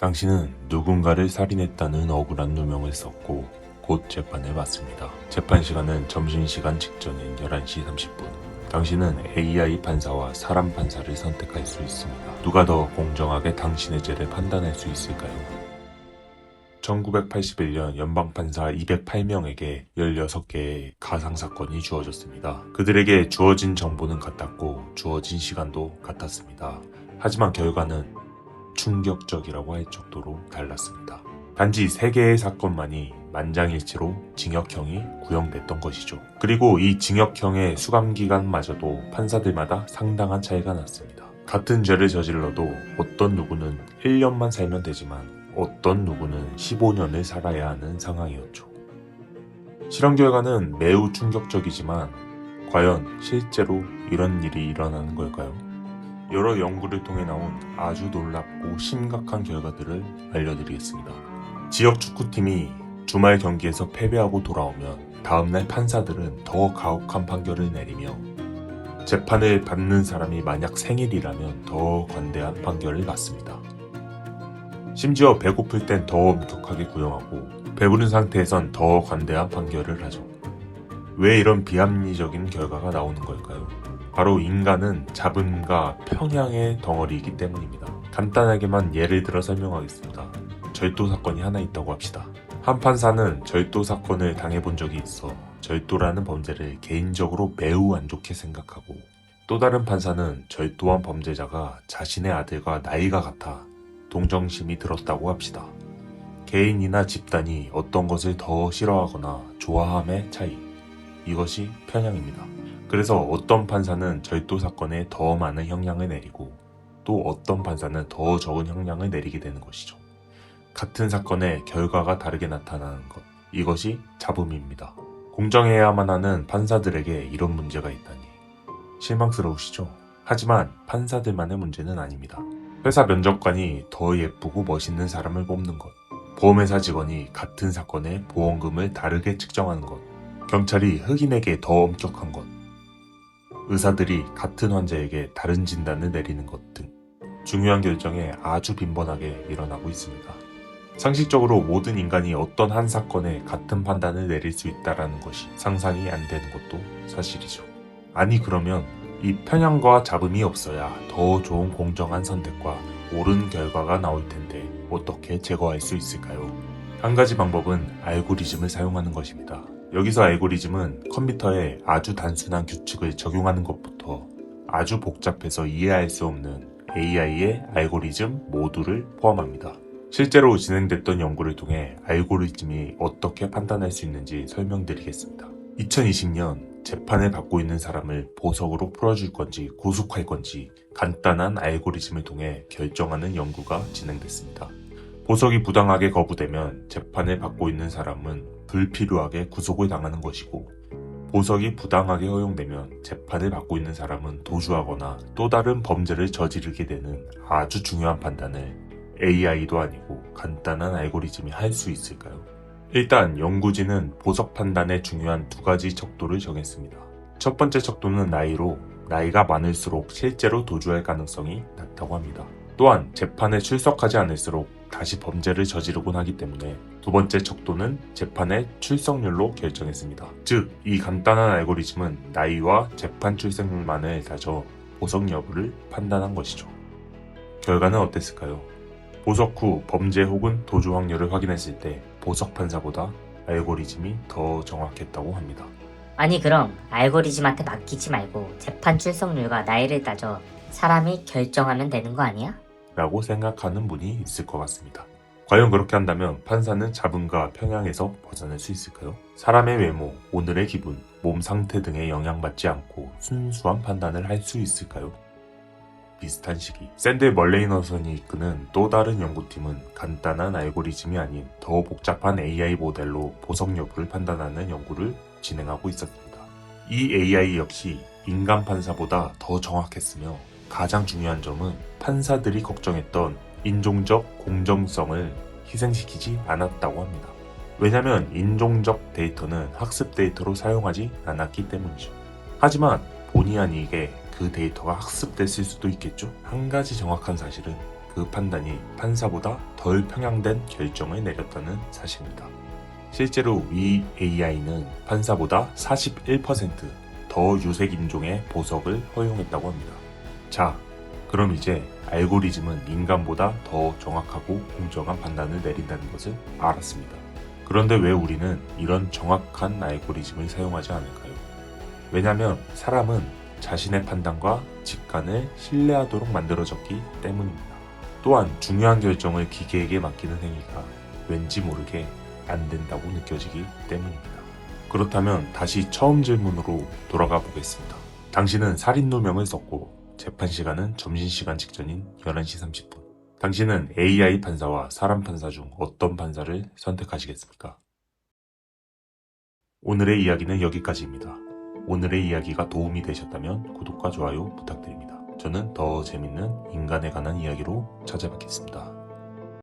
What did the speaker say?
당신은 누군가를 살인했다는 억울한 누명을 썼고 곧 재판을 받습니다. 재판 시간은 점심시간 직전인 11시 30분. 당신은 AI 판사와 사람 판사를 선택할 수 있습니다. 누가 더 공정하게 당신의 죄를 판단할 수 있을까요? 1981년 연방판사 208명에게 16개의 가상사건이 주어졌습니다. 그들에게 주어진 정보는 같았고 주어진 시간도 같았습니다. 하지만 결과는 충격적이라고 할 정도로 달랐습니다. 단지 3개의 사건만이 만장일치로 징역형이 구형됐던 것이죠. 그리고 이 징역형의 수감기간마저도 판사들마다 상당한 차이가 났습니다. 같은 죄를 저질러도 어떤 누구는 1년만 살면 되지만 어떤 누구는 15년을 살아야 하는 상황이었죠. 실험 결과는 매우 충격적이지만 과연 실제로 이런 일이 일어나는 걸까요? 여러 연구를 통해 나온 아주 놀랍고 심각한 결과들을 알려드리겠습니다. 지역 축구팀이 주말 경기에서 패배하고 돌아오면 다음날 판사들은 더 가혹한 판결을 내리며 재판을 받는 사람이 만약 생일이라면 더 관대한 판결을 받습니다. 심지어 배고플 땐 더 엄격하게 구형하고 배부른 상태에선 더 관대한 판결을 하죠. 왜 이런 비합리적인 결과가 나오는 걸까요? 바로 인간은 잡음과 평양의 덩어리이기 때문입니다. 간단하게만 예를 들어 설명하겠습니다. 절도 사건이 하나 있다고 합시다. 한 판사는 절도 사건을 당해본 적이 있어 절도라는 범죄를 개인적으로 매우 안 좋게 생각하고 또 다른 판사는 절도한 범죄자가 자신의 아들과 나이가 같아 동정심이 들었다고 합시다. 개인이나 집단이 어떤 것을 더 싫어하거나 좋아함의 차이, 이것이 편향입니다. 그래서 어떤 판사는 절도 사건에 더 많은 형량을 내리고 또 어떤 판사는 더 적은 형량을 내리게 되는 것이죠. 같은 사건의 결과가 다르게 나타나는 것, 이것이 잡음입니다. 공정해야만 하는 판사들에게 이런 문제가 있다니 실망스러우시죠? 하지만 판사들만의 문제는 아닙니다. 회사 면접관이 더 예쁘고 멋있는 사람을 뽑는 것, 보험회사 직원이 같은 사건의 보험금을 다르게 측정하는 것, 경찰이 흑인에게 더 엄격한 것, 의사들이 같은 환자에게 다른 진단을 내리는 것 등 중요한 결정에 아주 빈번하게 일어나고 있습니다. 상식적으로 모든 인간이 어떤 한 사건에 같은 판단을 내릴 수 있다는 것이 상상이 안 되는 것도 사실이죠. 아니 그러면 이 편향과 잡음이 없어야 더 좋은 공정한 선택과 옳은 결과가 나올 텐데 어떻게 제거할 수 있을까요? 한 가지 방법은 알고리즘을 사용하는 것입니다. 여기서 알고리즘은 컴퓨터에 아주 단순한 규칙을 적용하는 것부터 아주 복잡해서 이해할 수 없는 AI의 알고리즘 모두를 포함합니다. 실제로 진행됐던 연구를 통해 알고리즘이 어떻게 판단할 수 있는지 설명드리겠습니다. 2020년 재판을 받고 있는 사람을 보석으로 풀어줄 건지 구속할 건지 간단한 알고리즘을 통해 결정하는 연구가 진행됐습니다. 보석이 부당하게 거부되면 재판을 받고 있는 사람은 불필요하게 구속을 당하는 것이고 보석이 부당하게 허용되면 재판을 받고 있는 사람은 도주하거나 또 다른 범죄를 저지르게 되는 아주 중요한 판단을 AI도 아니고 간단한 알고리즘이 할 수 있을까요? 일단 연구진은 보석 판단에 중요한 2가지 척도를 정했습니다. 첫 번째 척도는 나이로 나이가 많을수록 실제로 도주할 가능성이 낮다고 합니다. 또한 재판에 출석하지 않을수록 다시 범죄를 저지르곤 하기 때문에 두 번째 척도는 재판의 출석률로 결정했습니다. 즉, 이 간단한 알고리즘은 나이와 재판 출석률만을 다져 보석 여부를 판단한 것이죠. 결과는 어땠을까요? 보석 후 범죄 혹은 도주 확률을 확인했을 때 보석 판사보다 알고리즘이 더 정확했다고 합니다. 아니 그럼 알고리즘한테 맡기지 말고 재판 출석률과 나이를 따져 사람이 결정하면 되는 거 아니야? 라고 생각하는 분이 있을 것 같습니다. 과연 그렇게 한다면 판사는 잡음과 편향에서 벗어날 수 있을까요? 사람의 외모, 오늘의 기분, 몸 상태 등에 영향받지 않고 순수한 판단을 할 수 있을까요? 비슷한 시기, 샌드 멀레이너슨이 이끄는 또 다른 연구팀은 간단한 알고리즘이 아닌 더 복잡한 AI 모델로 보석 여부를 판단하는 연구를 진행하고 있었습니다. 이 AI 역시 인간 판사보다 더 정확했으며 가장 중요한 점은 판사들이 걱정했던 인종적 공정성을 희생시키지 않았다고 합니다. 왜냐하면 인종적 데이터는 학습 데이터로 사용하지 않았기 때문이죠. 하지만 본의 아니게 그 데이터가 학습됐을 수도 있겠죠. 한 가지 정확한 사실은 그 판단이 판사보다 덜 편향된 결정을 내렸다는 사실입니다. 실제로 위 AI는 판사보다 41%더 유색인종의 보석을 허용했다고 합니다. 자, 그럼 이제 알고리즘은 인간보다 더 정확하고 공정한 판단을 내린다는 것을 알았습니다. 그런데 왜 우리는 이런 정확한 알고리즘을 사용하지 않을까요? 왜냐하면 사람은 자신의 판단과 직관을 신뢰하도록 만들어졌기 때문입니다. 또한 중요한 결정을 기계에게 맡기는 행위가 왠지 모르게 안 된다고 느껴지기 때문입니다. 그렇다면 다시 처음 질문으로 돌아가 보겠습니다. 당신은 살인 누명을 썼고 재판 시간은 점심시간 직전인 11시 30분. 당신은 AI 판사와 사람 판사 중 어떤 판사를 선택하시겠습니까? 오늘의 이야기는 여기까지입니다. 오늘의 이야기가 도움이 되셨다면 구독과 좋아요 부탁드립니다. 저는 더 재밌는 인간에 관한 이야기로 찾아뵙겠습니다.